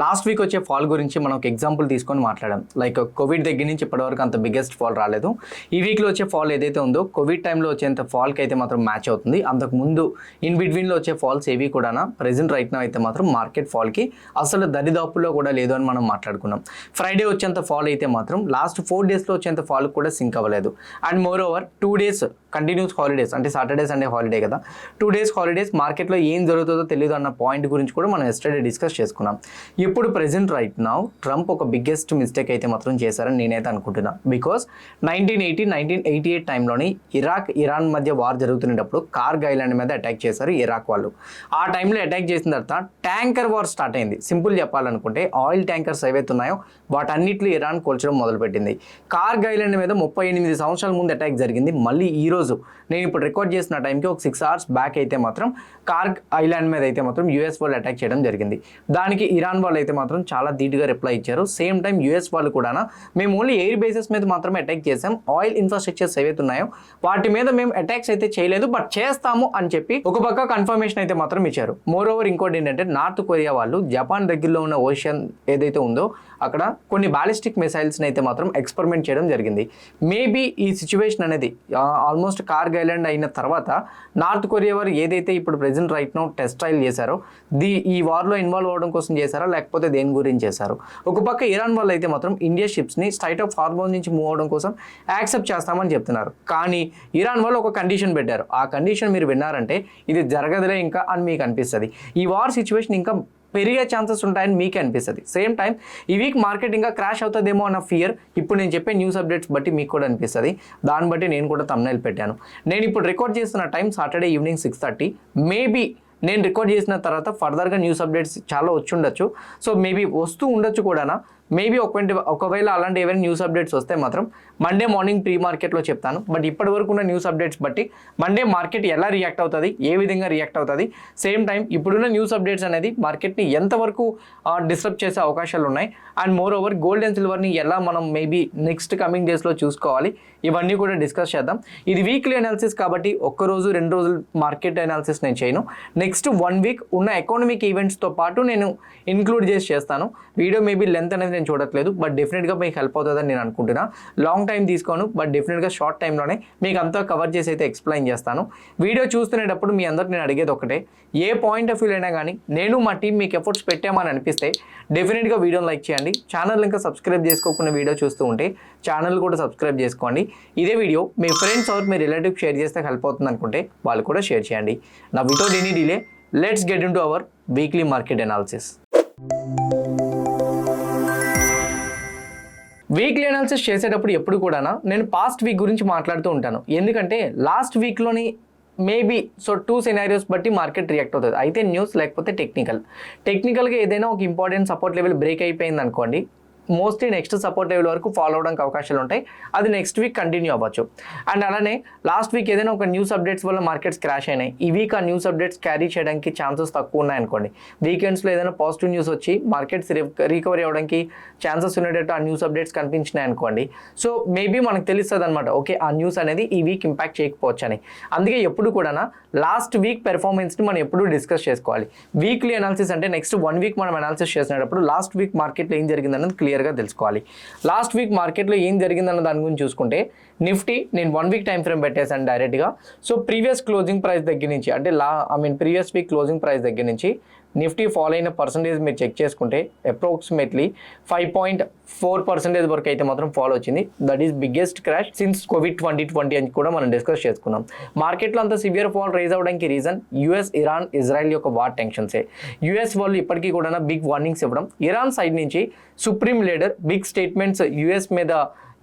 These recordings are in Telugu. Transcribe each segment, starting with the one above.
లాస్ట్ వీక్ వచ్చే ఫాల్ గురించి మనం ఒక ఎగ్జాంపుల్ తీసుకొని మాట్లాడాం. లైక్ కోవిడ్ దగ్గర నుంచి ఇప్పటివరకు అంత బిగ్గెస్ట్ ఫాల్ రాలేదు. ఈ వీక్లో వచ్చే ఫాల్ ఏదైతే ఉందో కోవిడ్ టైంలో వచ్చేంత ఫాల్కి అయితే మాత్రం మ్యాచ్ అవుతుంది. అంతకు ముందు ఇన్ బిట్వీన్లో వచ్చే ఫాల్స్ ఏవి కూడా ప్రెజెంట్ రైట్ నా అయితే మాత్రం మార్కెట్ ఫాల్కి అసలు దరిదాపుల్లో కూడా లేదు అని మనం మాట్లాడుకున్నాం. ఫ్రైడే వచ్చేంత ఫాల్ అయితే మాత్రం లాస్ట్ 4 డేస్లో వచ్చేంత ఫాల్ కూడా సింక్ అవ్వలేదు. And more over 2 days continuous holidays, అంటే సాటర్డే సండే హాలిడే కదా, 2 డేస్ హాలిడేస్, మార్కెట్లో ఏం జరుగుతుందో తెలియదు అన్న పాయింట్ గురించి కూడా మనం ఎస్టర్డే డిస్కస్ చేసుకున్నాం. ఇప్పుడు ప్రెజెంట్ రైట్ నౌ ట్రంప్ ఒక బిగ్గెస్ట్ మిస్టేక్ అయితే మాత్రం చేశారని నేనైతే అనుకుంటున్నా. బికాస్ 1988 టైంలోని ఇరాన్ మధ్య వార్ జరుగుతున్నప్పుడు కార్గ్ ఐలాండ్ మీద అటాక్ చేశారు ఇరాక్ వాళ్ళు. ఆ టైంలో అటాక్ చేసిన తర్వాత ట్యాంకర్ వార్ స్టార్ట్ అయింది. సింపుల్ చెప్పాలనుకుంటే ఆయిల్ ట్యాంకర్స్ ఏవైతే ఉన్నాయో వాటన్నిటిలో ఇరాన్ కూల్చడం మొదలుపెట్టింది. కార్గ్ ఐలాండ్ మీద 38 సంవత్సరాల ముందు అటాక్ జరిగింది. మళ్ళీ ఈ రోజు నేను ఇప్పుడు రికార్డ్ చేసిన టైంకి ఒక 6 hours బ్యాక్ అయితే మాత్రం కార్గ్ ఐలాండ్ మీద అయితే మాత్రం యూఎస్ వాళ్ళు అటాక్ చేయడం జరిగింది. దానికి ఇరాన్ వాళ్ళు అయితే మాత్రం చాలా ధీటుగా రిప్లై ఇచ్చారు. సేమ్ టైం యూఎస్ వాళ్ళు కూడా మేము ఓన్లీ ఎయిర్ బేసెస్ మీద మాత్రమే అటాక్ చేసాం, ఆయిల్ ఇన్ఫ్రాస్ట్రక్చర్స్ ఏవైతే ఉన్నాయో వాటి మీద మేము అటాక్స్ అయితే చేయలేదు, బట్ చేస్తాము అని చెప్పి ఒక పక్క కన్ఫర్మేషన్ అయితే మాత్రం ఇచ్చారు. మోర్ ఓవర్ ఇంకోటి ఏంటంటే నార్త్ కొరియా వాళ్ళు జపాన్ దగ్గరలో ఉన్న ఓషన్ ఏదైతే ఉందో అక్కడ కొన్ని బాలిస్టిక్ మిసైల్స్ని అయితే మాత్రం ఎక్స్పెరిమెంట్ చేయడం జరిగింది. మేబీ ఈ సిచ్యువేషన్ అనేది ఆల్మోస్ట్ కార్గ్ ఐలాండ్ అయిన తర్వాత నార్త్ కొరియా వారు ఏదైతే ఇప్పుడు present right now test trial చేశారో ఈ వార్లో ఇన్వాల్వ్ అవ్వడం కోసం చేశారా లేకపోతే దేని గురించి చేశారు. ఒక పక్క ఇరాన్ వాళ్ళు అయితే మాత్రం ఇండియా షిప్స్ని స్ట్రైట్ ఆఫ్ హార్మోజ్ నుంచి మూవ్ అవడం కోసం యాక్సెప్ట్ చేస్తామని చెప్తున్నారు. కానీ ఇరాన్ వాళ్ళు ఒక కండిషన్ పెట్టారు. ఆ కండిషన్ మీరు విన్నారంటే ఇది జరగదులే ఇంకా అని మీకు అనిపిస్తుంది. ఈ వార్ సిచ్యువేషన్ ఇంకా పెరిగే ఛాన్సెస్ ఉంటాయని మీకే అనిపిస్తుంది. సేమ్ టైం ఈ వీక్ మార్కెట్ ఇంకా క్రాష్ అవుతుందేమో అన్న ఫియర్ ఇప్పుడు నేను చెప్పే న్యూస్ అప్డేట్స్ బట్టి మీకు కూడా అనిపిస్తుంది. దాన్ని బట్టి నేను కూడా థంబ్నెయిల్ పెట్టాను. నేను ఇప్పుడు రికార్డ్ చేస్తున్న టైం సాటర్డే ఈవినింగ్ 6:30. మేబీ నేను రికార్డ్ చేసిన తర్వాత ఫర్దర్గా న్యూస్ అప్డేట్స్ చాలా వచ్చి ఉండొచ్చు. సో మేబీ వస్తూ ఉండొచ్చు కూడా. మేబీ ఒకవేళ అలాంటి ఏవైనా న్యూస్ అప్డేట్స్ వస్తే మాత్రం మండే మార్నింగ్ ప్రీ మార్కెట్లో చెప్తాను. బట్ ఇప్పటి వరకు ఉన్న న్యూస్ అప్డేట్స్ బట్టి మండే మార్కెట్ ఎలా రియాక్ట్ అవుతుంది, ఏ విధంగా రియాక్ట్ అవుతుంది, సేమ్ టైం ఇప్పుడున్న న్యూస్ అప్డేట్స్ అనేది మార్కెట్ని ఎంతవరకు డిస్టర్బ్ చేసే అవకాశాలు ఉన్నాయి, and moreover gold and సిల్వర్ని ఎలా మనం మేబీ నెక్స్ట్ కమింగ్ డేస్లో చూసుకోవాలి, ఇవన్నీ కూడా డిస్కస్ చేద్దాం. ఇది వీక్లీ అనాలిసిస్ కాబట్టి ఒక్కరోజు 2 రోజులు మార్కెట్ అనాలిసిస్ నేను చేయను. నెక్స్ట్ 1 వీక్ ఉన్న ఎకానమిక్ ఈవెంట్స్తో పాటు నేను ఇంక్లూడ్ చేసి చేస్తాను. వీడియో మేబీ లెంత్ అనేది నేను చూడట్లేదు, బట్ డెఫినెట్గా మీకు హెల్ప్ అవుతుందని నేను అనుకుంటున్నా. లాంగ్ టైం తీసుకోను, బట్ డెఫినెట్గా షార్ట్ టైంలోనే మీకు అంతా కవర్ చేసి అయితే ఎక్స్ప్లెయిన్ చేస్తాను. వీడియో చూస్తునేటప్పుడు మీ అందరికి నేను అడిగేది ఒకటే, ఏ పాయింట్ ఆఫ్ వ్యూ అయినా కానీ నేను మా టీం మీకు ఎఫర్ట్స్ పెట్టామని అనిపిస్తే డెఫినెట్గా వీడియోని లైక్ చేయండి. ఛానల్ ఇంకా సబ్స్క్రైబ్ చేసుకోకుండా వీడియో చూస్తూ ఉంటే ఛానల్ కూడా సబ్స్క్రైబ్ చేసుకోండి. ఇదే వీడియో మీ ఫ్రెండ్స్ ఆర్ మీ రిలేటివ్ షేర్ చేస్తే హెల్ప్ అవుతుంది అనుకుంటే వాళ్ళు కూడా షేర్ చేయండి. నా without any delay let's get into our weekly market analysis. Weekly analysis చేసేటప్పుడు ఎప్పుడు కూడా నేను పాస్ట్ వీక్ గురించి మాట్లాడుతూ ఉంటాను. ఎందుకంటే లాస్ట్ వీక్లోని మేబీ 2 సినారియోస్ బట్టి మార్కెట్ రియాక్ట్ అవుతుంది. అయితే న్యూస్ లేకపోతే టెక్నికల్గా ఏదైనా ఒక ఇంపార్టెంట్ సపోర్ట్ లెవెల్ బ్రేక్ అయిపోయింది అనుకోండి, మోస్ట్లీ నెక్స్ట్ సపోర్ట్ లెవెల్ వరకు ఫాలో అవడానికి అవకాశాలు ఉంటాయి. అది నెక్స్ట్ వీక్ కంటిన్యూ అవ్వచ్చు. అండ్ అలానే లాస్ట్ వీక్ ఏదైనా ఒక న్యూస్ అప్డేట్స్ వల్ల మార్కెట్స్ క్రాష్ అయినాయి, ఈ వీక్ ఆ న్యూస్ అప్డేట్స్ క్యారీ చేయడానికి ఛాన్సెస్ తక్కువ ఉన్నాయనుకోండి. వీకెండ్స్లో ఏదైనా పాజిటివ్ న్యూస్ వచ్చి మార్కెట్స్ రికవరీ అవ్వడానికి ఛాన్సెస్ ఉండేటట్టు ఆ న్యూస్ అప్డేట్స్ కనిపించినాయి అనుకోండి. సో మేబీ మనకు తెలుస్తుంది అనమాట, ఓకే ఆ న్యూస్ అనేది ఈ వీక్ ఇంపాక్ట్ చేయకపోవచ్చు అని. అందుకే ఎప్పుడు కూడా లాస్ట్ వీక్ పెర్ఫార్మెన్స్ని మనం ఎప్పుడూ డిస్కస్ చేసుకోవాలి. వీక్లీ అనాలిసిస్ అంటే నెక్స్ట్ 1 వీక్ మనం అనాలిసిస్ చేసినప్పుడు లాస్ట్ వీక్ మార్కెట్లో ఏం జరిగిందన్నది క్లియర్గా తెలుసుకోవాలి. లాస్ట్ వీక్ మార్కెట్లో ఏం జరిగిందన్న దాని గురించి చూసుకుంటే నిఫ్టీ నేను 1 వీక్ టైం ఫ్రేమ్ పెట్టేశాను డైరెక్ట్గా. సో ప్రీవియస్ క్లోజింగ్ ప్రైస్ దగ్గర నుంచి అంటే ప్రీవియస్ వీక్ క్లోజింగ్ ప్రైస్ దగ్గర నుంచి నిఫ్టీ ఫాలో అయిన పర్సంటేజ్ మీరు చెక్ చేసుకుంటే అప్రాక్సిమేట్లీ 5.4% వరకు అయితే మాత్రం ఫాలో వచ్చింది. That is biggest crash since COVID 2020 అని కూడా మనం డిస్కస్ చేసుకున్నాం. మార్కెట్లో అంత సివియర్ ఫాల్ రైజ్ అవ్వడానికి రీజన్ యుఎస్, ఇరాన్, ఇజ్రాయెల్ యొక్క వార్ టెన్షన్సే. యుఎస్ వాళ్ళు ఇప్పటికీ కూడా బిగ్ వార్నింగ్స్ ఇవ్వడం, ఇరాన్ సైడ్ నుంచి supreme leader big statements US మీద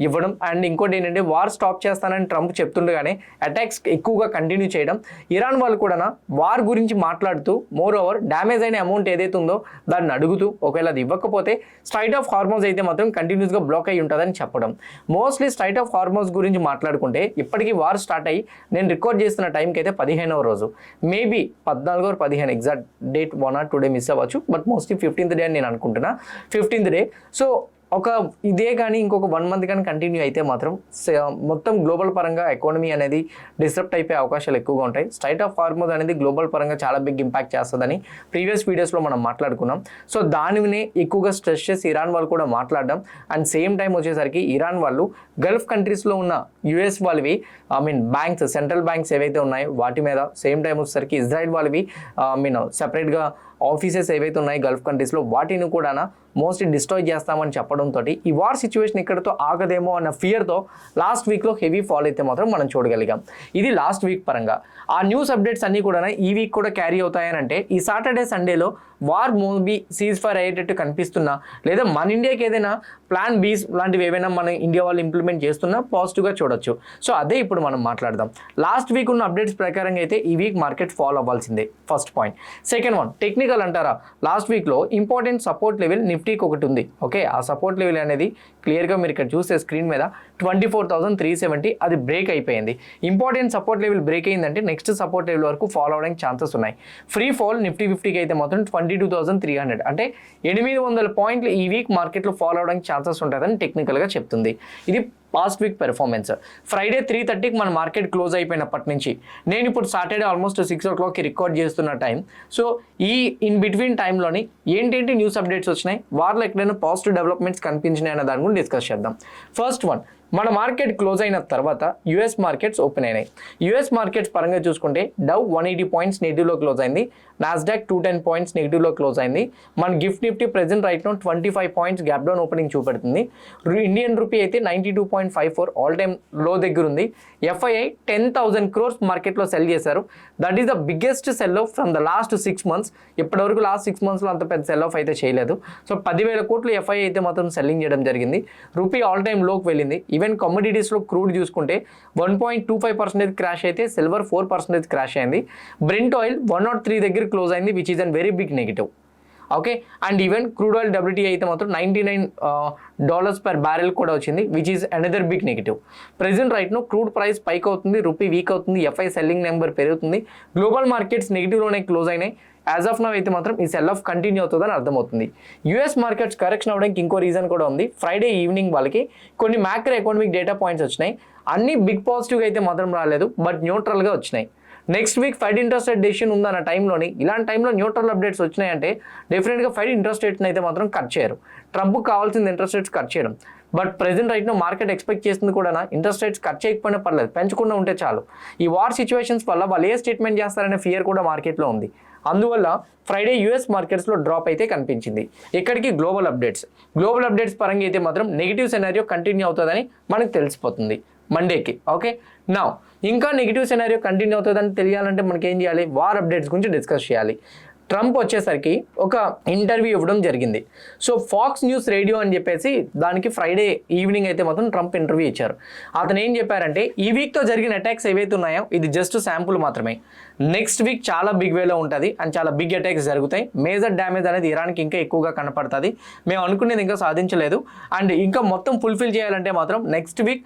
ఇవ్వడం, అండ్ ఇంకోటి ఏంటంటే వార్ స్టాప్ చేస్తానని ట్రంప్ చెప్తుండగానే అటాక్స్ ఎక్కువగా కంటిన్యూ చేయడం. ఇరాన్ వాళ్ళు కూడా వార్ గురించి మాట్లాడుతూ మోర్ ఓవర్ డ్యామేజ్ అయిన అమౌంట్ ఏదైతే ఉందో దాన్ని అడుగుతూ ఒకవేళ అది ఇవ్వకపోతే స్ట్రైట్ ఆఫ్ హార్మోజ్ అయితే మాత్రం కంటిన్యూస్గా బ్లాక్ అయ్యి ఉంటుందని చెప్పడం. మోస్ట్లీ స్ట్రైట్ ఆఫ్ హార్మోజ్ గురించి మాట్లాడుకుంటే ఇప్పటికీ వార్ స్టార్ట్ అయ్యి నేను రికార్డ్ చేస్తున్న టైంకి అయితే 15వ రోజు, maybe 14 or 15 exact date 1 or 2 day miss అవ్వచ్చు, బట్ మోస్ట్లీ 15th డే అని నేను అనుకుంటున్నా. 15th day. సో ఒక ఇదే కానీ ఇంకొక 1 మంత్ కానీ కంటిన్యూ అయితే మాత్రం మొత్తం గ్లోబల్ పరంగా ఎకానమీ అనేది డిస్టర్బ్ అయిపోయే అవకాశాలు ఎక్కువగా ఉంటాయి. స్ట్రైట్ ఆఫ్ హార్మోజ్ అనేది గ్లోబల్ పరంగా చాలా బిగ్ ఇంపాక్ట్ చేస్తుందని ప్రీవియస్ వీడియోస్లో మనం మాట్లాడుకున్నాం. సో దానిని ఎక్కువగా స్ట్రెస్ చేసి ఇరాన్ వాళ్ళు కూడా మాట్లాడడం, అండ్ సేమ్ టైం వచ్చేసరికి ఇరాన్ వాళ్ళు గల్ఫ్ కంట్రీస్లో ఉన్న యుఎస్ వాళ్ళవి బ్యాంక్స్, సెంట్రల్ బ్యాంక్స్ ఏవైతే ఉన్నాయో వాటి మీద, సేమ్ టైం వచ్చేసరికి ఇజ్రాయిల్ వాళ్ళవి సెపరేట్గా ఆఫీసెస్ ఏవైతే ఉన్నాయి గల్ఫ్ కంట్రీస్లో వాటిని కూడా మోస్ట్లీ డిస్ట్రాయ్ చేస్తామని చెప్పడంతో ఈ వార్ సిచ్యువేషన్ ఇక్కడతో ఆగదేమో అన్న ఫియర్తో లాస్ట్ వీక్లో హెవీ ఫాల్ అయితే మాత్రం మనం చూడగలిగాం. ఇది లాస్ట్ వీక్ పరంగా. ఆ న్యూస్ అప్డేట్స్ అన్నీ కూడా ఈ వీక్ కూడా క్యారీ అవుతాయనంటే ఈ సాటర్డే సండేలో వార్ మూవీ సీజ్ ఫైర్ అయ్యేటట్టు కనిపిస్తున్నా, లేదా మన ఇండియాకి ఏదైనా ప్లాన్ బీస్ లాంటివి ఏవైనా మన ఇండియా వాళ్ళు ఇంప్లిమెంట్ చేస్తున్నా పాజిటివ్గా చూడొచ్చు. సో అదే ఇప్పుడు మనం మాట్లాడదాం. లాస్ట్ వీక్ ఉన్న అప్డేట్స్ ప్రకారంగా అయితే ఈ వీక్ మార్కెట్ ఫాలో అవ్వాల్సిందే, first point. Second one, technical అంటారా, లాస్ట్ వీక్లో ఇంపార్టెంట్ సపోర్ట్ లెవెల్ నిఫ్టీకి ఒకటి ఉంది. ఓకే, ఆ సపోర్ట్ లెవెల్ అనేది క్లియర్గా మీరు ఇక్కడ చూస్తే స్క్రీన్ మీద 24,370 అది బ్రేక్ అయిపోయింది. ఇంపార్టెంట్ సపోర్ట్ లెవెల్ బ్రేక్ అయిందంటే నెక్స్ట్ సపోర్ట్ లెవెల్ వరకు ఫాలో అవడానికి ఛాన్సెస్ ఉన్నాయి. ఫ్రీ ఫాల్ నిఫ్టీ 50కి అయితే మాత్రం 22,300 అంటే 800 పాయింట్లు ఈ వీక్ మార్కెట్లో ఫాలో అవడానికి ఛాన్సెస్ ఉంటుందని టెక్నికల్గా చెప్తుంది. ఇది పాస్ట్ వీక్ పెర్ఫార్మెన్స్. ఫ్రైడే 3:30కి మన మార్కెట్ క్లోజ్ అయిపోయినప్పటి నుంచి నేను ఇప్పుడు సాటర్డే ఆల్మోస్ట్ 6 o'clockకి రికార్డ్ చేస్తున్న టైం. సో ఈ ఇన్ బిట్వీన్ టైంలోని ఏంటేంటి న్యూస్ అప్డేట్స్ వచ్చినాయి, వారిలో ఎక్కడైనా పాజిటివ్ డెవలప్మెంట్స్ కనిపించినాయి అన్న దాని గురించి డిస్కస్ చేద్దాం. ఫస్ట్ వన్, మన మార్కెట్ క్లోజ్ అయిన తర్వాత యుఎస్ మార్కెట్స్ ఓపెన్ అయినాయి. యుఎస్ మార్కెట్స్ పరంగా చూసుకుంటే డౌ 180 పాయింట్స్ నెగిటివ్లో క్లోజ్ అయింది, నాస్డాక్ 210 పాయింట్స్ నెగిటివ్లో క్లోజ్ అయింది. మన Gift Nifty present right 25 points gap down opening చూపెడుతుంది. ఇండియన్ రూపీ అయితే 92.54 ఆల్ టైమ్ లో దగ్గర ఉంది. ఎఫ్ఐఐ 10,000 crores మార్కెట్లో సెల్ చేశారు. That is the biggest sell off from the last 6 months. ఇప్పటివరకు లాస్ట్ 6 monthsలో అంత పెద్ద సెల్ ఆఫ్ అయితే చేయలేదు. సో 10,000 కోట్లు ఎఫ్ఐఐ అయితే మాత్రం సెల్లింగ్ చేయడం జరిగింది. రూపీ ఆల్ టైమ్ లోకి వెళ్ళింది. ఈవెన్ కమోడిటీస్లో క్రూడ్ చూసుకుంటే 1.25% క్రాష్ అయితే సిల్వర్ 4% క్రాష్ అయింది. బ్రెంట్ ఆయిల్ 103 దగ్గర క్లోజ్ అయింది, which is an very big negative. Okay, and even crude oil WTI అయితే మాత్రం $99 per barrel కూడా వచ్చింది, which is another big negative. Present రైట్ను క్రూడ్ ప్రైస్ పైక్ అవుతుంది, రూపీ వీక్ అవుతుంది, ఎఫ్ఐ సెల్లింగ్ నెంబర్ పెరుగుతుంది. గ్లోబల్ మార్కెట్స్ నెగిటివ్లోనే క్లోజ్ అయినాయి. యాజ్ ఆఫ్ నౌ అయితే మాత్రం ఈ సెల్ ఆఫ్ కంటిన్యూ అవుతుందని అర్థమవుతుంది. యూఎస్ మార్కెట్స్ కరెక్షన్ అవ్వడానికి ఇంకో రీజన్ కూడా ఉంది. ఫ్రైడే ఈవినింగ్ వాళ్ళకి కొన్ని మ్యాక్రో ఎకనామిక్ డేటా పాయింట్స్ వచ్చినాయి. అన్ని బిగ్ పాజిటివ్గా అయితే మాత్రం రాలేదు, బట్ న్యూట్రల్గా వచ్చినాయి. Next week fed interest rate decision ఉందన్న టైంలోని ఇలాంటి టైంలో న్యూట్రల్ అప్డేట్స్ వచ్చినాయంటే డెఫినెట్గా ఫెడ్ ఇంట్రెస్ట్ రేట్ని అయితే మాత్రం కట్ చేయరు. ట్రంప్కి కావాల్సింది ఇంట్రెస్ట్ రేట్స్ కట్ చేయడం. బట్ ప్రెజెంట్ రైట్ను మార్కెట్ ఎక్స్పెక్ట్ చేస్తుంది కూడా ఇంట్రెస్ట్ రేట్స్ కట్ చేయకపోయినా పర్లేదు, పెంచకుండా ఉంటే చాలు. ఈ వార్ సిచ్యువేషన్స్ వల్ల వాళ్ళు ఏ స్టేట్మెంట్ చేస్తారనే ఫియర్ కూడా మార్కెట్లో ఉంది. అందువల్ల ఫ్రైడే యూఎస్ మార్కెట్స్లో డ్రాప్ అయితే కనిపించింది. ఇక్కడికి గ్లోబల్ అప్డేట్స్ పరంగా అయితే మాత్రం నెగిటివ్ సెనారియో కంటిన్యూ అవుతుందని మనకు తెలిసిపోతుంది మండేకి. ఓకే, నా ఇంకా నెగిటివ్ సెనారియో కంటిన్యూ అవుతుందని తెలియాలంటే మనకి ఏం చేయాలి, వార్ అప్డేట్స్ గురించి డిస్కస్ చేయాలి. ట్రంప్ వచ్చేసరికి ఒక ఇంటర్వ్యూ ఇవ్వడం జరిగింది. సో ఫాక్స్ న్యూస్ రేడియో అని చెప్పేసి దానికి ఫ్రైడే ఈవినింగ్ అయితే మాత్రం ట్రంప్ ఇంటర్వ్యూ ఇచ్చారు. అతను ఏం చెప్పారంటే ఈ వీక్తో జరిగిన అటాక్స్ ఏవైతే ఉన్నాయో ఇది జస్ట్ శాంపుల్ మాత్రమే, నెక్స్ట్ వీక్ చాలా బిగ్ వేలో ఉంటుంది అండ్ చాలా బిగ్ అటాక్స్ జరుగుతాయి. మేజర్ డ్యామేజ్ అనేది ఇరాన్కి ఇంకా ఎక్కువగా కనపడుతుంది. మేము అనుకునేది ఇంకా సాధించలేదు అండ్ ఇంకా మొత్తం ఫుల్ఫిల్ చేయాలంటే మాత్రం నెక్స్ట్ వీక్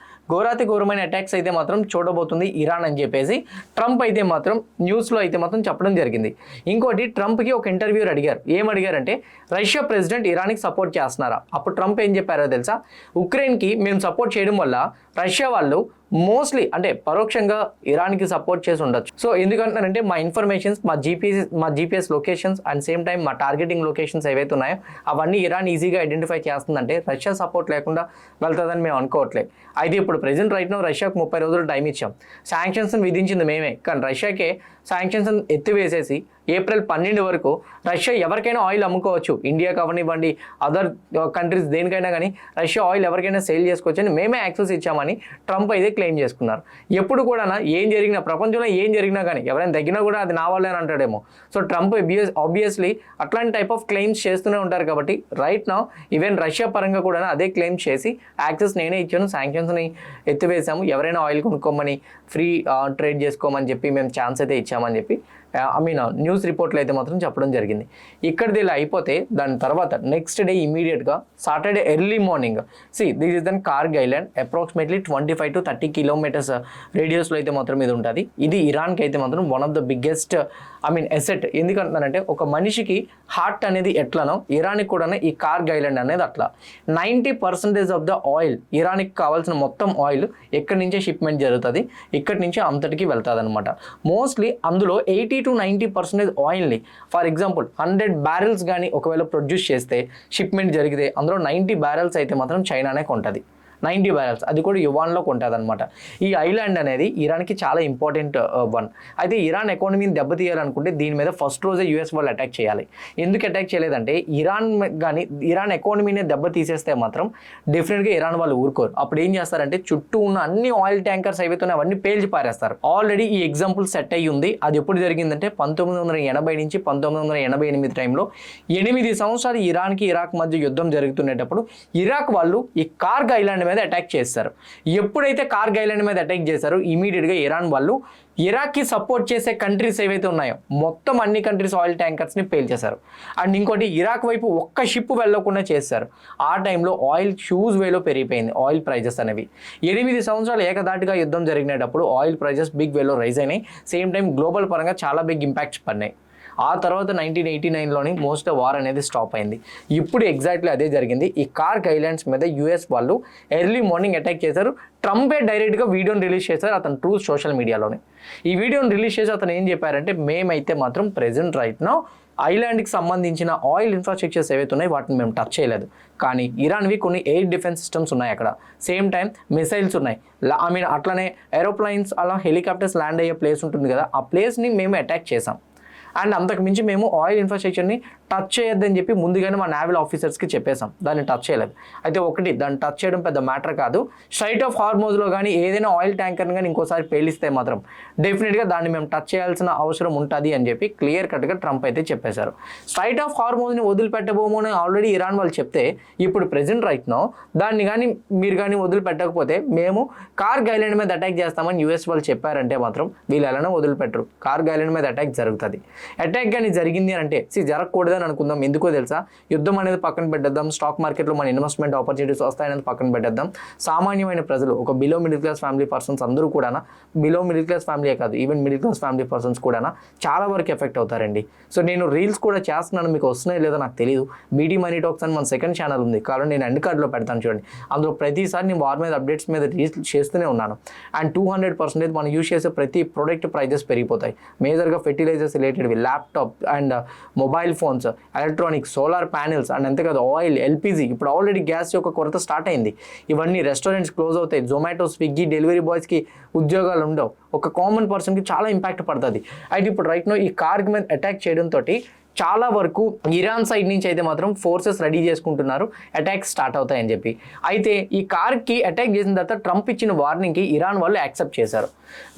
ఘోరమైన అటాక్స్ అయితే మాత్రం చూడబోతుంది ఇరాన్ అని చెప్పేసి ట్రంప్ అయితే మాత్రం న్యూస్లో అయితే మాత్రం చెప్పడం జరిగింది. ఇంకోటి, ట్రంప్కి ఒక ఇంటర్వ్యూర్ అడిగారు. ఏమడిగారంటే రష్యా ప్రెసిడెంట్ ఇరాన్కి సపోర్ట్ చేస్తున్నారా? అప్పుడు ట్రంప్ ఏం చెప్పారో తెలుసా, ఉక్రెయిన్కి మేము సపోర్ట్ చేయడం వల్ల రష్యా వాళ్ళు మోస్ట్లీ అంటే పరోక్షంగా ఇరాన్కి సపోర్ట్ చేసి ఉండొచ్చు. సో ఎందుకంటున్నారంటే మా ఇన్ఫర్మేషన్స్, మా GPS locations and same time మా టార్గెటింగ్ లొకేషన్స్ ఏవైతే ఉన్నాయో అవన్నీ ఇరాన్ ఈజీగా ఐడెంటిఫై చేస్తుందంటే రష్యా సపోర్ట్ లేకుండా వెళ్తుందని మేము అనుకోవట్లేదు. అయితే ఇప్పుడు ప్రెజెంట్ రైట్ను రష్యాకు 30 రోజులు టైం ఇచ్చాం. శాంక్షన్స్ విధించింది మేమే, కానీ రష్యాకే శాంక్షన్స్ ఎత్తివేసేసి ఏప్రిల్ 12 వరకు రష్యా ఎవరికైనా ఆయిల్ అమ్ముకోవచ్చు. ఇండియా కావనివ్వండి, అదర్ కంట్రీస్ దేనికైనా కానీ రష్యా ఆయిల్ ఎవరికైనా సేల్ చేసుకోవచ్చు అని మేమే యాక్సెస్ ఇచ్చామని ట్రంప్ అయితే క్లెయిమ్ చేసుకున్నారు. ఎప్పుడు కూడా ఏం జరిగినా, ప్రపంచంలో ఏం జరిగినా కానీ ఎవరైనా తగ్గినా కూడా అది నా వాళ్ళే అని అంటాడేమో. సో ట్రంప్ ఆబ్వియస్లీ అట్లాంటి టైప్ ఆఫ్ క్లెయిమ్స్ చేస్తూనే ఉంటారు. కాబట్టి రైట్ నౌ ఈవెన్ రష్యా పరంగా కూడా అదే క్లెయిమ్ చేసి యాక్సెస్ నేనే ఇచ్చాను, శాంక్షన్స్ని ఎత్తివేసాము, ఎవరైనా ఆయిల్ కొనుక్కోమని ఫ్రీ ట్రేడ్ చేసుకోమని చెప్పి మేము ఛాన్స్ అయితే ఇచ్చామని చెప్పి న్యూస్ రిపోర్ట్లో అయితే మాత్రం చెప్పడం జరిగింది. ఇక్కడిది ఇలా అయిపోతే దాని తర్వాత నెక్స్ట్ డే ఇమీడియట్గా Saturday early morning this is then Kharg island approximately 25 to 30 kilometers రేడియస్లో అయితే మాత్రం ఇది ఉంటుంది. ఇది ఇరాన్కి అయితే మాత్రం one of the biggest asset. ఎందుకంటున్నానంటే ఒక మనిషికి హార్ట్ అనేది ఎట్లనో ఇరాన్కి కూడా ఈ కార్గ్ ఐలాండ్ అనేది అట్లా. 90% ఆఫ్ ద ఆయిల్, ఇరాన్కి కావాల్సిన మొత్తం ఆయిల్ ఎక్కడి నుంచే షిప్మెంట్ జరుగుతుంది, ఇక్కడి నుంచి అంతటికి వెళ్తుంది అనమాట. మోస్ట్లీ అందులో 80 to 90% ఆయిల్ని, ఫర్ ఎగ్జాంపుల్ 100 barrels కానీ ఒకవేళ ప్రొడ్యూస్ చేస్తే షిప్మెంట్ జరిగితే అందులో 90 barrels అయితే మాత్రం చైనానే కొంటుంది. 90 barrels, అది కూడా యువాన్లో కొంటుంది అనమాట. ఈ ఐలాండ్ అనేది ఇరాన్కి చాలా ఇంపార్టెంట్ వన్. అయితే ఇరాన్ ఎకానమీని దెబ్బతీయాలనుకుంటే దీని మీద ఫస్ట్ రోజే యూఎస్ వాళ్ళు అటాక్ చేయాలి. ఎందుకు అటాక్ చేయలేదంటే ఇరాన్ ఎకానమీనే దెబ్బతీసేస్తే మాత్రం డెఫినెట్గా ఇరాన్ వాళ్ళు ఊరుకోరు. అప్పుడు ఏం చేస్తారంటే చుట్టూ ఉన్న అన్ని ఆయిల్ ట్యాంకర్స్ ఏవైతే అవన్నీ పేల్చి పారేస్తారు. ఆల్రెడీ ఈ ఎగ్జాంపుల్ సెట్ అయ్యి ఉంది. అది ఎప్పుడు జరిగిందంటే 1980 నుంచి 1988 టైంలో 8 సంవత్సరాలు ఇరాన్కి ఇరాక్ మధ్య యుద్ధం జరుగుతున్నప్పుడు ఇరాక్ వాళ్ళు ఈ కార్గ్ ఐలాండ్ మీద అటాక్ చేస్తారు. ఎప్పుడైతే కార్గ్ ఐలాండ్ మీద అటాక్ చేశారో ఇమీడియట్గా ఇరాన్ వాళ్ళు ఇరాక్కి సపోర్ట్ చేసే కంట్రీస్ ఏవైతే ఉన్నాయో మొత్తం అన్ని కంట్రీస్ ఆయిల్ ట్యాంకర్స్ని పేల్చేశారు. అండ్ ఇంకోటి ఇరాక్ వైపు ఒక్క షిప్ వెళ్ళకుండా చేశారు. ఆ టైంలో ఆయిల్ హ్యూజ్ వేలో పెరిగిపోయింది ఆయిల్ ప్రైజెస్ అనేవి. 8 సంవత్సరాలు ఏకదాటిగా యుద్ధం జరిగినప్పుడు ఆయిల్ ప్రైజెస్ బిగ్ వేలో రైజ్ అయినాయి. సేమ్ టైం గ్లోబల్ పరంగా చాలా బిగ్ ఇంపాక్ట్స్ పడినాయి. ఆ తర్వాత 1989లోని మోస్ట్ వార్ అనేది స్టాప్ అయింది. ఇప్పుడు ఎగ్జాక్ట్లీ అదే జరిగింది. ఈ కార్గ్ ఐలాండ్స్ మీద యూఎస్ వాళ్ళు ఎర్లీ మార్నింగ్ అటాక్ చేశారు. ట్రంపే డైరెక్ట్గా వీడియోని రిలీజ్ చేశారు అతను ట్రూత్ సోషల్ మీడియాలోనే. ఈ వీడియోని రిలీజ్ చేసి అతను ఏం చెప్పారంటే, మేమైతే మాత్రం ప్రెజెంట్ రైట్ నౌ ఐలాండ్కి సంబంధించిన ఆయిల్ ఇన్ఫ్రాస్ట్రక్చర్స్ ఏవైతే ఉన్నాయో వాటిని మేము టచ్ చేయలేదు. కానీ ఇరాన్వి కొన్ని ఎయిర్ డిఫెన్స్ సిస్టమ్స్ ఉన్నాయి అక్కడ. సేమ్ టైం మిసైల్స్ ఉన్నాయి. అట్లనే ఏరోప్లైన్స్ అలా హెలికాప్టర్స్ ల్యాండ్ అయ్యే ప్లేస్ ఉంటుంది కదా, ఆ ప్లేస్ని మేము అటాక్ చేసాం. అండ్ అంతకు మించి మేము ఆయిల్ ఇన్ఫ్రాస్ట్రక్చర్ని టచ్ చేయొద్దని చెప్పి ముందుగానే మా నేవల్ ఆఫీసర్స్కి చెప్పేసాం. దాన్ని టచ్ చేయలేదు. అయితే దాన్ని టచ్ చేయడం పెద్ద మ్యాటర్ కాదు. స్ట్రైట్ ఆఫ్ హార్మోజ్లో కానీ ఏదైనా ఆయిల్ ట్యాంకర్ని కానీ ఇంకోసారి పేలిస్తే మాత్రం డెఫినెట్గా దాన్ని మేము టచ్ చేయాల్సిన అవసరం ఉంటుంది అని చెప్పి క్లియర్ కట్గా ట్రంప్ అయితే చెప్పేశారు. స్ట్రైట్ ఆఫ్ హార్మోజ్ని వదిలిపెట్టబోమో అని ఆల్రెడీ ఇరాన్ వాళ్ళు చెప్తే ఇప్పుడు ప్రెజెంట్ రైట్నో దాన్ని కానీ మీరు కానీ వదిలిపెట్టకపోతే మేము కార్గ్ ఐలాండ్ మీద అటాక్ చేస్తామని యూఎస్ వాళ్ళు చెప్పారంటే మాత్రం వీళ్ళు ఎలానో వదిలిపెట్టరు. కార్గ్ ఐలాండ్ మీద అటాక్ జరుగుతుంది. అటాక్ కానీ జరిగింది అని అంటే జరగకూడదని అనుకుందాం. ఎందుకో తెలుసా, యుద్ధం అనేది పక్కన పెట్టేద్దాం, స్టాక్ మార్కెట్లో మన ఇన్వెస్ట్మెంట్ ఆపర్చునిటీస్ వస్తాయనేది పక్కన పెట్టేద్దాం. సామాన్యమైన ప్రజలు, ఒక below middle class family persons అందరూ కూడా, బిలో మిడిల్ క్లాస్ ఫ్యామిలీ కాదు even middle class family persons కూడా చాలా వరకు ఎఫెక్ట్ అవుతారండి. సో నేను రీల్స్ కూడా చేస్తున్నాను, మీకు వస్తున్నాయో లేదో నాకు తెలియదు. బీటీ మనీ టాక్స్ అని మన సెకండ్ ఛానల్ ఉంది, కాబట్టి నేను ఎండ్ కార్డ్లో పెడతాను చూడండి. అందులో ప్రతిసారి నేను వార్ మీద అప్డేట్స్ మీద రీల్స్ చేస్తూనే ఉన్నాను. అండ్ 200% మనం యూజ్ చేసే ప్రతి ప్రోడక్ట్ ప్రైజెస్ పెరిగిపోతాయి. మేజర్గా ఫెర్టిలైజర్స్ రిలేటెడ్వి, laptop and mobile phones, electronics, solar panels and అంతేకాదు ఆయిల్, ఎల్పిజి. ఇప్పుడు ఆల్రెడీ గ్యాస్ యొక్క కొరత స్టార్ట్ అయింది. ఇవన్నీ రెస్టారెంట్స్ క్లోజ్ అవుతాయి. జొమాటో, స్విగ్గీ డెలివరీ బాయ్స్కి ఉద్యోగాలు ఉండవు. ఒక కామన్ పర్సన్కి చాలా ఇంపాక్ట్ పడుతుంది. అయితే ఇప్పుడు రైట్నో ఈ కార్గ్ మీద అటాక్ చేయడంతో చాలా వరకు ఇరాన్ సైడ్ నుంచి అయితే మాత్రం ఫోర్సెస్ రెడీ చేసుకుంటున్నారు, అటాక్స్ స్టార్ట్ అవుతాయని చెప్పి. అయితే ఈ కార్కి అటాక్ చేసిన తర్వాత ట్రంప్ ఇచ్చిన వార్నింగ్కి ఇరాన్ వాళ్ళు యాక్సెప్ట్ చేశారు.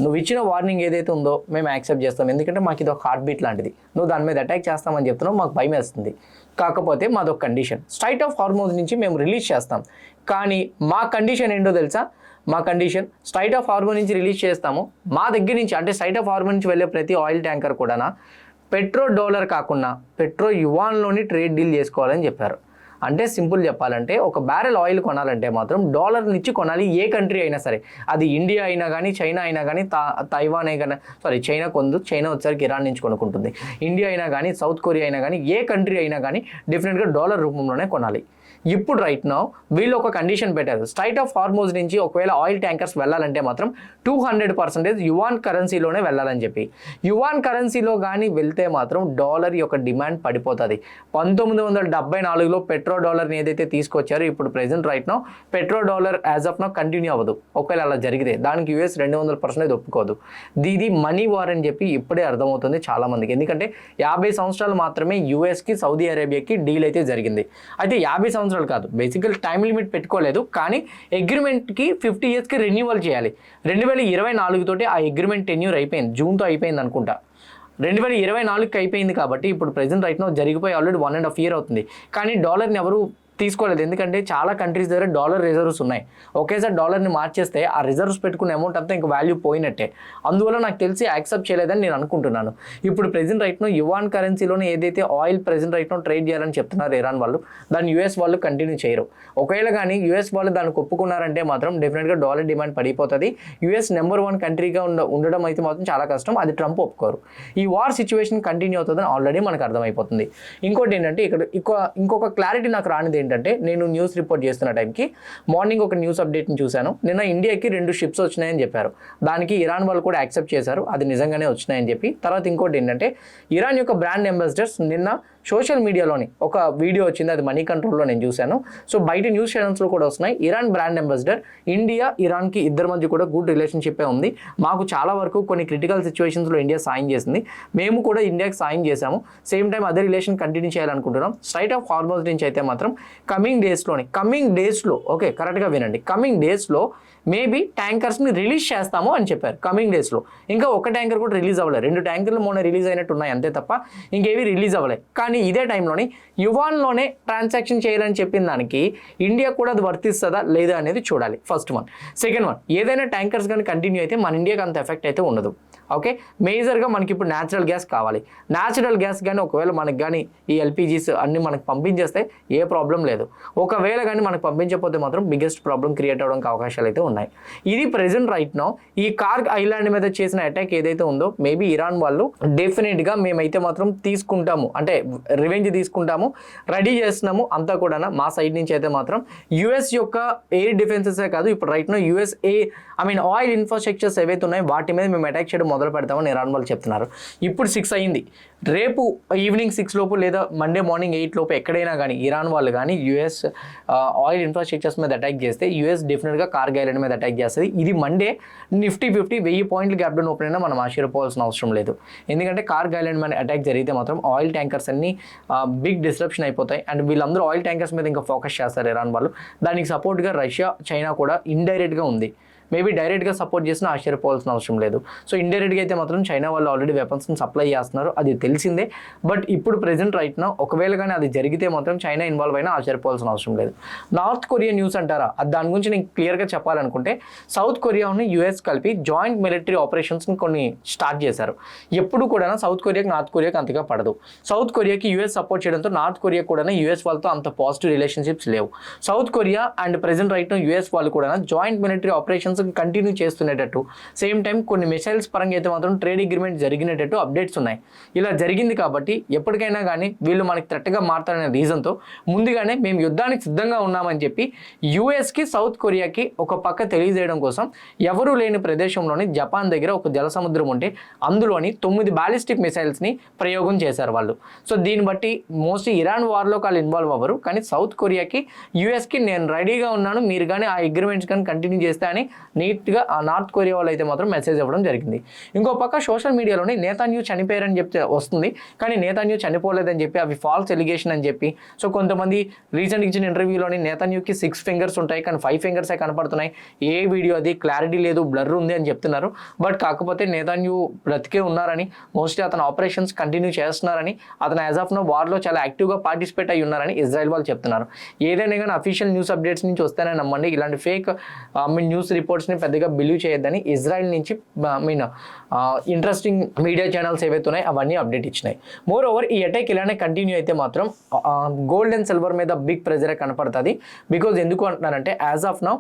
నువ్వు ఇచ్చిన వార్నింగ్ ఏదైతే ఉందో మేము యాక్సెప్ట్ చేస్తాం, ఎందుకంటే మాకు ఇది ఒక హార్ట్ బీట్ లాంటిది. నువ్వు దాని మీద అటాక్ చేస్తామని చెప్తున్నావు, మాకు భయం వేస్తుంది. కాకపోతే మాదొక కండిషన్, స్ట్రైట్ ఆఫ్ హార్మోజ్ నుంచి మేము రిలీజ్ చేస్తాం. కానీ మా కండిషన్ ఏంటో తెలుసా? మా కండిషన్ స్ట్రైట్ ఆఫ్ హార్మోజ్ నుంచి రిలీజ్ చేస్తాము. మా దగ్గర నుంచి అంటే స్ట్రైట్ ఆఫ్ హార్మోజ్ నుంచి వెళ్ళే ప్రతి ఆయిల్ ట్యాంకర్ కూడా పెట్రో డాలర్ కాకుండా పెట్రో యువాన్లోని ట్రేడ్ డీల్ చేసుకోవాలని చెప్పారు. అంటే సింపుల్ చెప్పాలంటే ఒక బ్యారెల్ ఆయిల్ కొనాలంటే మాత్రం డాలర్ నుంచి కొనాలి. ఏ కంట్రీ అయినా సరే, అది ఇండియా అయినా కానీ, చైనా అయినా కానీ, తైవాన్ అయినా చైనా చైనా వచ్చేసరికి ఇరాన్ నుంచి కొనుక్కుంటుంది. ఇండియా అయినా కానీ, సౌత్ కొరియా అయినా కానీ, ఏ కంట్రీ అయినా కానీ డెఫినెట్గా డాలర్ రూపంలోనే కొనాలి. ఇప్పుడు రైట్ నౌ వీళ్ళు ఒక కండిషన్ పెట్టారు, స్ట్రైట్ ఆఫ్ హార్మోజ్ నుంచి ఒకవేళ ఆయిల్ ట్యాంకర్స్ వెళ్ళాలంటే మాత్రం 200% యువాన్ కరెన్సీలోనే వెళ్ళాలని చెప్పి. యువాన్ కరెన్సీలో కానీ వెళ్తే మాత్రం డాలర్ యొక్క డిమాండ్ పడిపోతుంది. 1974లో పెట్రో డాలర్ని ఏదైతే తీసుకొచ్చారో ఇప్పుడు present right now petro dollar as of now continue అవ్వదు. ఒకవేళ అలా జరిగితే దానికి యూఎస్ 200% ఒప్పుకోదు. ఇది మనీ వార్ అని చెప్పి ఇప్పుడే అర్థమవుతుంది చాలామందికి. ఎందుకంటే 50 సంవత్సరాలు మాత్రమే యూఎస్కి సౌదీ అరేబియాకి డీల్ అయితే జరిగింది. అయితే 50 సంవత్సరాలు కాదు, బేసికల్ టైం లిమిట్ పెట్టుకోలేదు, కానీ అగ్రిమెంట్కి 50 yearsకి రెన్యువల్ చేయాలి. 2024 తోటి ఆ అగ్రిమెంట్ టెన్యూర్ అయిపోయింది, జూన్తో అయిపోయింది అనుకుంటా. 2024కి అయిపోయింది కాబట్టి ఇప్పుడు ప్రెజెంట్ రైట్ నౌ జరిగిపోయి ఆల్రెడీ 1.5 year అవుతుంది. కానీ డాలర్ని ఎవరు తీసుకోలేదు, ఎందుకంటే చాలా కంట్రీస్ దగ్గర డాలర్ రిజర్వ్స్ ఉన్నాయి. ఒకేసారి డాలర్ని మార్చేస్తే ఆ రిజర్వ్స్ పెట్టుకున్న అమౌంట్ అంతా ఇంకా వాల్యూ పోయినట్టే. అందువల్ల నాకు తెలిసి యాక్సెప్ట్ చేయలేదని నేను అనుకుంటున్నాను. ఇప్పుడు ప్రెజెంట్ రైట్ను యువాన్ కరెన్సీలోనే ఏదైతే ఆయిల్ ప్రెజెంట్ రైట్ను ట్రేడ్ చేయాలని చెప్తున్నారు ఇరాన్ వాళ్ళు, దాన్ని యూఎస్ వాళ్ళు కంటిన్యూ చేయరు. ఒకవేళ కానీ యూఎస్ వాళ్ళు దానికి ఒప్పుకున్నారంటే మాత్రం డెఫినెట్గా డాలర్ డిమాండ్ పడిపోతుంది. యూఎస్ నెంబర్ 1 కంట్రీగా ఉండడం అయితే మాత్రం చాలా కష్టం, అది ట్రంప్ ఒప్పుకోరు. ఈ వార్ సిచ్యువేషన్ కంటిన్యూ అవుతుందని ఆల్రెడీ మనకు అర్థమైపోతుంది. ఇంకోటి ఏంటంటే ఇక్కడ ఇంకొక క్లారిటీ నాకు రానిది ఏంటంటే, నేను న్యూస్ రిపోర్ట్ చేస్తున్న టైంకి మార్నింగ్ ఒక న్యూస్ అప్డేట్ని చూశాను. నిన్న ఇండియాకి 2 షిప్స్ వచ్చినాయని చెప్పారు. దానికి ఇరాన్ వాళ్ళు కూడా యాక్సెప్ట్ చేశారు, అది నిజంగానే వచ్చినాయని చెప్పి. తర్వాత ఇంకోటి ఏంటంటే, ఇరాన్ యొక్క బ్రాండ్ అంబాసిడర్స్ నిన్న సోషల్ మీడియాలోని ఒక వీడియో వచ్చింది, అది మనీ కంట్రోల్లో నేను చూశాను. సో బయట న్యూస్ ఛానల్స్లో కూడా వస్తున్నాయి. ఇరాన్ బ్రాండ్ అంబాసిడర్ ఇండియా ఇరాన్కి ఇద్దరి మధ్య కూడా గుడ్ రిలేషన్షిప్పే ఉంది. మాకు చాలా వరకు కొన్ని క్రిటికల్ సిచ్యువేషన్స్లో ఇండియా సాయం చేసింది, మేము కూడా ఇండియాకి సాయం చేశాము. సేమ్ టైం అదే రిలేషన్ కంటిన్యూ చేయాలనుకుంటున్నాం. స్ట్రైట్ ఆఫ్ హార్మోజ్ నుంచి అయితే మాత్రం కమింగ్ డేస్లో ఓకే కరెక్ట్గా వినండి, కమింగ్ డేస్లో మేబీ ట్యాంకర్స్ని రిలీజ్ చేస్తాము అని చెప్పారు. కమింగ్ డేస్లో ఇంకా ఒక ట్యాంకర్ కూడా రిలీజ్ అవ్వలేదు, 2 ట్యాంకర్లు మొన్న రిలీజ్ అయినట్టు ఉన్నాయి అంతే తప్ప ఇంకేవి రిలీజ్ అవ్వలేదు. కానీ ఇదే టైంలోని యువాన్లోనే ట్రాన్సాక్షన్ చేయాలని చెప్పిన దానికి ఇండియా కూడా అది వర్తిస్తుందా లేదా అనేది చూడాలి. First one. సెకండ్ వన్, ఏదైనా ట్యాంకర్స్ కానీ కంటిన్యూ అయితే మన ఇండియాకి అంత ఎఫెక్ట్ అయితే ఉండదు. ఓకే, మేజర్గా మనకి ఇప్పుడు న్యాచురల్ గ్యాస్ కావాలి. న్యాచురల్ గ్యాస్ కానీ ఒకవేళ మనకు కానీ ఈ ఎల్పిజీస్ అన్ని మనకు పంపించేస్తే ఏ ప్రాబ్లం లేదు. ఒకవేళ కానీ మనకు పంపించకపోతే మాత్రం బిగ్గెస్ట్ ప్రాబ్లం క్రియేట్ అవ్వడానికి అవకాశాలు అయితే ఉన్నాయి. ఇది ప్రెజెంట్ రైట్ నౌ ఈ కార్గ్ ఐలాండ్ మీద చేసిన అటాక్ ఏదైతే ఉందో, మేబీ ఇరాన్ వాళ్ళు డెఫినెట్గా మేమైతే మాత్రం తీసుకుంటాము, అంటే రివెంజ్ తీసుకుంటాము, రెడీ చేస్తున్నాము అంతా కూడా మా సైడ్ నుంచి అయితే మాత్రం. యుఎస్ యొక్క ఎయిర్ డిఫెన్సెసే కాదు, ఇప్పుడు రైట్ నౌ ఆయిల్ ఇన్ఫ్రాస్ట్రక్చర్స్ ఏవైతే ఉన్నాయో వాటి మీద మేము అటాక్ చేయడం మొదలు పెడతామని ఇరాన్ వాళ్ళు చెప్తున్నారు. ఇప్పుడు 6 అయింది, రేపు ఈవినింగ్ 6 లోపు లేదా మండే మార్నింగ్ 8 లోపు ఎక్కడైనా కానీ ఇరాన్ వాళ్ళు కానీ యుఎస్ ఆయిల్ ఇన్ఫ్రాస్ట్రక్చర్స్ మీద అటాక్ చేస్తే యుఎస్ డెఫినెట్గా కార్గ్ ఐలాండ్ మీద అటాక్ చేస్తుంది. ఇది మండే నిఫ్టీ 50 1000 పాయింట్లు గ్యాప్ డౌన్ ఓపెన్ అయినా మనం ఆశ్చర్యపోవాల్సిన అవసరం లేదు. ఎందుకంటే కార్గ్ ఐలాండ్ మీద అటాక్ జరిగితే మాత్రం ఆయిల్ ట్యాంకర్స్ అన్ని బిగ్ డిస్రప్షన్ అయిపోతాయి. అండ్ వీళ్ళందరూ ఆయిల్ ట్యాంకర్స్ మీద ఇంకా ఫోకస్ చేస్తారు ఇరాన్ వాళ్ళు. దానికి సపోర్ట్గా రష్యా, చైనా కూడా ఇండైరెక్ట్గా ఉంది. మేబీ డైరెక్ట్గా సపోర్ట్ చేసినా ఆశ్చర్యపోవాల్సిన అవసరం లేదు. సో ఇండైరెక్ట్గా అయితే మాత్రం చైనా వాళ్ళు ఆల్రెడీ వెపన్స్ని సప్లై చేస్తున్నారు, అది తెలిసిందే. బట్ ఇప్పుడు ప్రెజెంట్ రైట్ నా ఒకవేళ కానీ అది జరిగితే మాత్రం చైనా ఇన్వాల్వ్ అయినా ఆశ్చర్యపోవాల్సిన అవసరం లేదు. నార్త్ కొరియా న్యూస్ అంటారా, దాని గురించి నేను క్లియర్గా చెప్పాలనుకుంటే, సౌత్ కొరియాని యూఎస్ కలిపి జాయింట్ మిలిటరీ ఆపరేషన్స్ని కొన్ని స్టార్ట్ చేశారు. ఎప్పుడు కూడా సౌత్ కొరియాకి నార్త్ కొరియాకి అంతగా పడదు. సౌత్ కొరియాకి యూఎస్ సపోర్ట్ చేయడంతో నార్త్ కొరియా కూడా యూఎస్ వాళ్ళతో అంత పాజిటివ్ రిలేషన్షిప్స్ లేవు. South Korea and present right US వాళ్ళు కూడా జాయింట్ మిలిటరీ ఆపరేషన్స్ కంటిన్యూ చేస్తున్నట్టు, సేమ్ టైం కొన్ని మిసైల్స్ పరంగా అయితే మాత్రం ట్రేడ్ అగ్రిమెంట్ జరిగినట్టు అప్డేట్స్ ఉన్నాయి. ఇలా జరిగింది కాబట్టి ఎప్పటికైనా కానీ వీళ్ళు మనకి థ్రెట్గా మారుతారనే రీజన్తో ముందుగానే మేము యుద్ధానికి సిద్ధంగా ఉన్నామని చెప్పి యూఎస్కి సౌత్ కొరియాకి ఒక పక్క తెలియజేయడం కోసం ఎవరూ లేని ప్రదేశంలోని జపాన్ దగ్గర ఒక జలసముద్రం ఉంటే అందులోని 9 బ్యాలిస్టిక్ మిసైల్స్ని ప్రయోగం చేశారు వాళ్ళు. సో దీన్ని బట్టి మోస్ట్లీ ఇరాన్ వార్లో వాళ్ళు ఇన్వాల్వ్ అవ్వరు, కానీ సౌత్ కొరియాకి యూఎస్కి నేను రెడీగా ఉన్నాను, మీరు కానీ ఆ అగ్రిమెంట్స్ కానీ కంటిన్యూ చేస్తే అని నీట్గా ఆ నార్త్ కొరియా వాళ్ళు అయితే మాత్రం మెసేజ్ ఇవ్వడం జరిగింది. ఇంకో పక్క సోషల్ మీడియాలోని నేతాన్యూ చనిపోయారని చెప్తే వస్తుంది, కానీ నేతాన్యూ చనిపోలేదని చెప్పి అవి ఫాల్స్ ఎలిగేషన్ అని చెప్పి. సో కొంతమంది రీసెంట్ ఇచ్చిన ఇంటర్వ్యూలోని నేతాన్యూకి 6 ఫింగర్స్ ఉంటాయి కానీ 5 ఫింగర్సే కనపడుతున్నాయి, ఏ వీడియో అది క్లారిటీ లేదు, బ్లర్ ఉంది అని చెప్తున్నారు. బట్ కాకపోతే నేతాన్యూ బ్రతికే ఉన్నారని, మోస్ట్లీ అతను ఆపరేషన్స్ కంటిన్యూ చేస్తున్నారని, అతను యాజ్ ఆఫ్ నో వార్లో చాలా యాక్టివ్గా పార్టిసిపేట్ అయ్యి ఉన్నారని ఇజ్రాయెల్ వాళ్ళు చెప్తున్నారు. ఏదైనా కానీ అఫీషియల్ న్యూస్ అప్డేట్స్ నుంచి వస్తేనే నమ్మండి, ఇలాంటి ఫేక్ న్యూస్ రిపోర్ట్స్ని పెద్దగా బిలీవ్ చేయొద్దని ఇజ్రాయెల్ నుంచి ఇంట్రెస్టింగ్ మీడియా ఛానల్స్ ఏవైతే ఉన్నాయో అవన్నీ అప్డేట్ ఇచ్చినాయి. మోర్ ఓవర్ ఈ అటాక్ ఇలానే కంటిన్యూ అయితే మాత్రం గోల్డ్ అండ్ సిల్వర్ మీద బిగ్ ప్రెజరే కనపడుతుంది. బికాజ్ ఎందుకు అంటున్నారంటే యాజ్ ఆఫ్ నౌ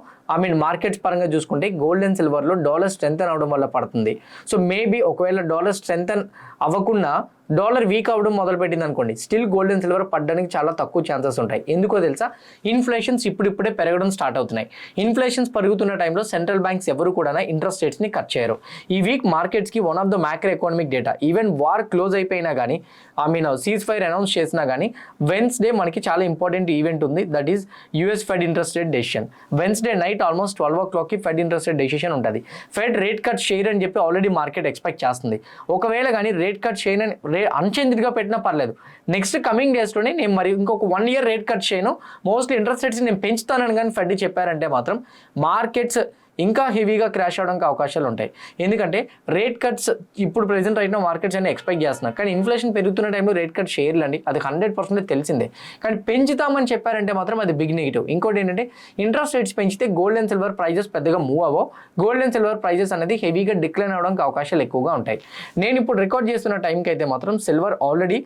మార్కెట్స్ పరంగా చూసుకుంటే గోల్డ్ అండ్ సిల్వర్లో డాలర్ స్ట్రెంథన్ అవడం వల్ల పడుతుంది. సో మేబీ ఒకవేళ డాలర్ స్ట్రెంథన్ అవ్వకుండా డాలర్ వీక్ అవ్వడం మొదలుపెట్టింది అనుకోండి, స్టిల్ గోల్డ్ అండ్ సిల్వర్ పడడానికి చాలా తక్కువ ఛాన్సెస్ ఉంటాయి. ఎందుకో తెలుసా, ఇన్ఫ్లేషన్స్ ఇప్పుడిప్పుడే పెరగడం స్టార్ట్ అవుతున్నాయి. ఇన్ఫ్లేషన్స్ పెరుగుతున్న టైంలో సెంట్రల్ బ్యాంక్స్ ఎవరు కూడా ఇంట్రెస్ట్ రేట్స్ని కట్ చేయరు. ఈ వీక్ మార్కెట్స్కి one of the macro economic data, even war close అయిపోయినా కానీ సీజ్ ఫైర్ అనౌన్స్ చేసినా కానీ వెన్స్డే మనకి చాలా ఇంపార్టెంట్ ఈవెంట్ ఉంది, that is US Fed interest rate decision. Wednesday night almost 12 o'clockకి ఫెడ్ ఇంట్రెస్ట్ రేట్ డెసిషన్ ఉంటుంది. ఫెడ్ రేట్ కట్ చేయరని చెప్పి ఆల్రెడీ మార్కెట్ ఎక్స్పెక్ట్ చేస్తుంది. ఒకవేళ కానీ రేట్ కట్ చేయనని అన్చేంజ్డ్గా పెట్టినా పర్లేదు, నెక్స్ట్ కమింగ్ డేస్లోనే నేను మరి ఇంకొక 1 year రేట్ కట్ చేయను, మోస్ట్లీ ఇంట్రెస్ట్ రేట్స్ నేను పెంచుతానని కానీ ఫెడ్ చెప్పారంటే మాత్రం మార్కెట్స్ ఇంకా హెవీగా క్రాష్ అవడానికి అవకాశాలు ఉంటాయి. ఎందుకంటే రేట్ కట్స్ ఇప్పుడు ప్రెసెంట్ రైట్ మార్కెట్స్ అన్ని ఎక్స్పెక్ట్ చేస్తున్నారు, కానీ ఇన్ఫ్లేషన్ పెరుగుతున్న టైంలో రేట్ కట్ చేయర్లండి, అది 100% తెలిసిందే. కానీ పెంచుతామని చెప్పారంటే మాత్రం అది బిగ్ నెగిటివ్. ఇంకోటి ఏంటంటే ఇంట్రెస్ట్ రేట్స్ పెంచితే గోల్డ్ అండ్ సిల్వర్ ప్రైజెస్ పెద్దగా మూవ్ అవ్వవు. గోల్డ్ అండ్ సిల్వర్ ప్రైజెస్ అనేది హెవీగా డిక్లైన్ అవడానికి అవకాశాలు ఎక్కువగా ఉంటాయి. నేను ఇప్పుడు రికార్డ్ చేస్తున్న టైంకి అయితే మాత్రం సిల్వర్ ఆల్రెడీ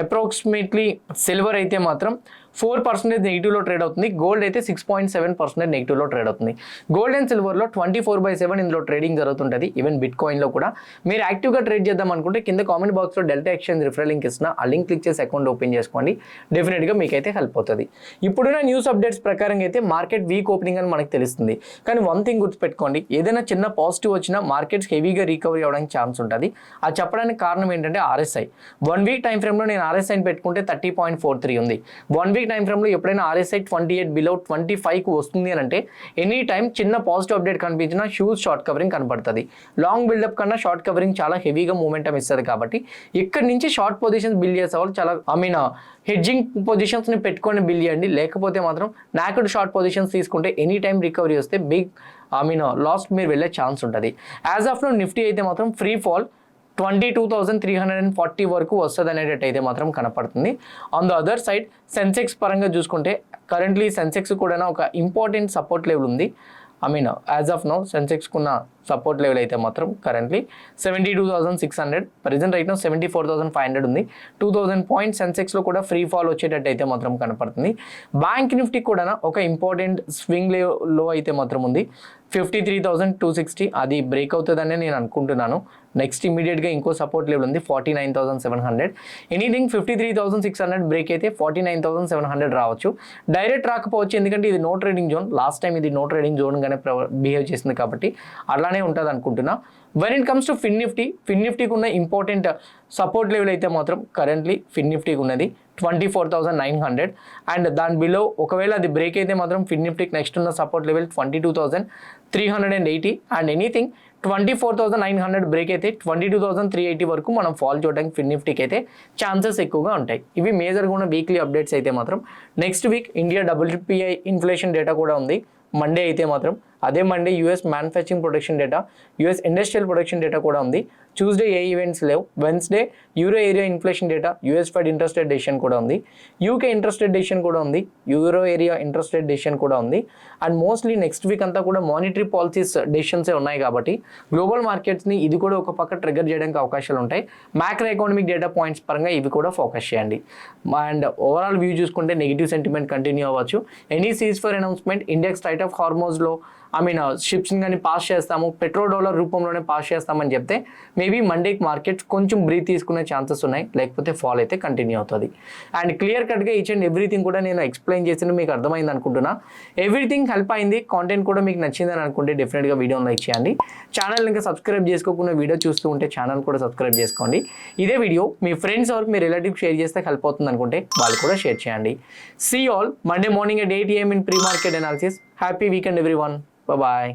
అప్రాక్సిమేట్లీ సిల్వర్ అయితే మాత్రం 4% నెగిటివ్లో ట్రేడ్ అవుతుంది. గోల్డ్ అయితే 6.7% నెగిటివ్లో ట్రేడ్ అవుతుంది. గోల్డ్ అండ్ సిల్వర్లో 24/7 ఇందులో ట్రేడింగ్ జరుగుతుంటుంది. ఈవెన్ బిట్ కాయిన్లో కూడా మీరు యాక్టివ్గా ట్రేడ్ చేద్దాం అనుకుంటే కింద కామెంట్ బాక్స్లో డెల్టా ఎక్స్చేంజ్ రిఫరల్ లింక్ ఇస్తున్నా, ఆ లింక్ క్లిక్ చేసి అకౌంట్ ఓపెన్ చేసుకోండి. డెఫినెట్గా మీకైతే హెల్ప్ అవుతుంది. ఇప్పుడున్న న్యూస్ అప్డేట్స్ ప్రకారం అయితే మార్కెట్ వీక్ ఓపెనింగ్ అని మనకు తెలుస్తుంది. కానీ వన్ థింగ్ గుర్తుపెట్టుకోండి, ఏదైనా చిన్న పాజిటివ్ వచ్చినా మార్కెట్స్ హెవీగా రికవరీ అవ్వడానికి ఛాన్స్ ఉంటుంది. అది చెప్పడానికి కారణం ఏంటంటే RSI 1 వీక్ టైం ఫ్రేమ్లో నేను RSIని పెట్టుకుంటే 30.43 ఉంది. 1 వీక్ టైం ఫ్రేమ్లో ఎప్పుడైనా RSI 28 బిలో 25కు వస్తుంది అని అంటే ఎనీ టైం చిన్న పాజిటివ్ అప్డేట్ కనిపించినా హ్యూజ్ షార్ట్ కవరింగ్ కనపడుతుంది. లాంగ్ బిల్డప్ కన్నా షార్ట్ కవరింగ్ చాలా హెవీగా మూమెంటం ఇస్తుంది. కాబట్టి ఇక్కడ నుంచి షార్ట్ పొజిషన్స్ బిల్డ్ చేసే వాళ్ళు చాలా హెడ్జింగ్ పొజిషన్స్ని పెట్టుకొని బిల్డ్ చేయండి. లేకపోతే మాత్రం నాకెడ్ షార్ట్ పొజిషన్స్ తీసుకుంటే ఎనీ టైం రికవరీ వస్తే బిగ్ లాస్ట్ మీరు వెళ్ళే ఛాన్స్ ఉంటుంది. యాజ్ ఆఫ్ నో నిఫ్టీ అయితే మాత్రం ఫ్రీ ఫాల్ 22,340 వరకు వస్తుంది అనేటట్టు అయితే మాత్రం కనపడుతుంది. On the other side Sensex పరంగా చూసుకుంటే కరెంట్లీ సెన్సెక్స్ కూడా ఒక ఇంపార్టెంట్ సపోర్ట్ లెవెల్ ఉంది. యాజ్ ఆఫ్ నో సెన్సెక్స్కున్న సపోర్ట్ లెవెల్ అయితే మాత్రం కరెంట్లీ 72,600, ప్రెజెంట్ రైట్ నో 74,500 ఉంది. 2,000 పాయింట్స్ సెన్సెక్స్లో కూడా ఫ్రీ ఫాల్ వచ్చేటట్టు అయితే మాత్రం కనపడుతుంది. బ్యాంక్ నిఫ్టీ కూడా ఒక ఇంపార్టెంట్ స్వింగ్ లో అయితే మాత్రం ఉంది. 53,260 అది బ్రేక్ అవుతుందని నేను అనుకుంటున్నాను. నెక్స్ట్ ఇమీడియట్గా ఇంకో సపోర్ట్ లెవెల్ ఉంది 49,700. ఎనీథింగ్ 53,600 బ్రేక్ అయితే 49,700 రావచ్చు. డైరెక్ట్ రాకపోవచ్చు, ఎందుకంటే ఇది no trading zone. Last time ఇది నో ట్రేడింగ్ జోన్గానే బిహేవ్ చేసింది కాబట్టి అలానే ఉంటుంది అనుకుంటున్నా. వెన్ ఇట్ కమ్స్ టు ఫిన్ నిఫ్టీకి ఉన్న ఇంపార్టెంట్ సపోర్ట్ లెవెల్ అయితే మాత్రం కరెంట్లీ ఫిన్ నిఫ్టీకి ఉన్నది 24,900. అండ్ దాని బిలో ఒకవేళ అది బ్రేక్ అయితే మాత్రం ఫిన్ నిఫ్టీకి నెక్స్ట్ ఉన్న support level 22,380. And anything 24,900 break అయితే 22,380 వరకు మనం ఫాల్ చూడడానికి ఫిన్ నిఫ్టీకి అయితే ఛాన్సెస్ ఎక్కువగా ఉంటాయి. ఇవి మేజర్గా ఉన్న వీక్లీ అప్డేట్స్ అయితే మాత్రం. Next week India WPI inflation data కూడా ఉంది. మండే అయితే మాత్రం అదే Monday US manufacturing production data, US industrial production data కూడా ఉంది. ట్యూస్డే ఏ ఈవెంట్స్ లేవు. Wednesday euro area inflation data, US fed interest rate decision కూడా ఉంది. UK ఇంట్రెస్ట్ రేట్ డెసిషన్ కూడా ఉంది. Euro area interest rate decision కూడా ఉంది. అండ్ మోస్ట్లీ నెక్స్ట్ వీక్ అంతా కూడా మానిటరీ పాలసీస్ డెసిషన్సే ఉన్నాయి కాబట్టి గ్లోబల్ మార్కెట్స్ని ఇది కూడా ఒక పక్క ట్రిగర్ చేయడానికి అవకాశాలు ఉంటాయి. మ్యాక్రో ఎకనామిక్ డేటా పాయింట్స్ పరంగా ఇవి కూడా ఫోకస్ చేయండి. అండ్ ఓవరాల్ వ్యూ చూసుకుంటే నెగిటివ్ సెంటిమెంట్ కంటిన్యూ అవ్వచ్చు. Any ceasefire announcement, India strait of హార్మోజ్లో షిప్స్ని కానీ పాస్ చేస్తాము, $1 రూపంలోనే పాస్ చేస్తామని చెప్తే మేబీ మండేకి మార్కెట్స్ కొంచెం బ్రీత్ తీసుకునే ఛాన్సెస్ ఉన్నాయి, లేకపోతే ఫాల్ అయితే కంటిన్యూ అవుతుంది. అండ్ క్లియర్ కట్గా ఈచ్ అండ్ ఎవ్రీథింగ్ కూడా నేను ఎక్స్ప్లెయిన్ చేసిన మీకు అర్థమైంది అనుకుంటున్నా. ఎవ్రీథింగ్ హెల్ప్ అయింది, కాంటెంట్ కూడా మీకు నచ్చిందని అనుకుంటే డెఫినెట్గా వీడియోని లైక్ చేయండి. ఛానల్ ఇంకా సబ్స్క్రైబ్ చేసుకోకుండా వీడియో చూస్తూ ఉంటే ఛానల్ కూడా సబ్స్క్రైబ్ చేసుకోండి. ఇదే వీడియో మీ ఫ్రెండ్స్ ఆర్ మీ రిలేటివ్ షేర్ చేస్తే హెల్ప్ అవుతుంది అనుకుంటే వాళ్ళు కూడా షేర్ చేయండి. See all Monday morning at 8 AM in pre-market analysis. Happy weekend everyone. Bye-bye.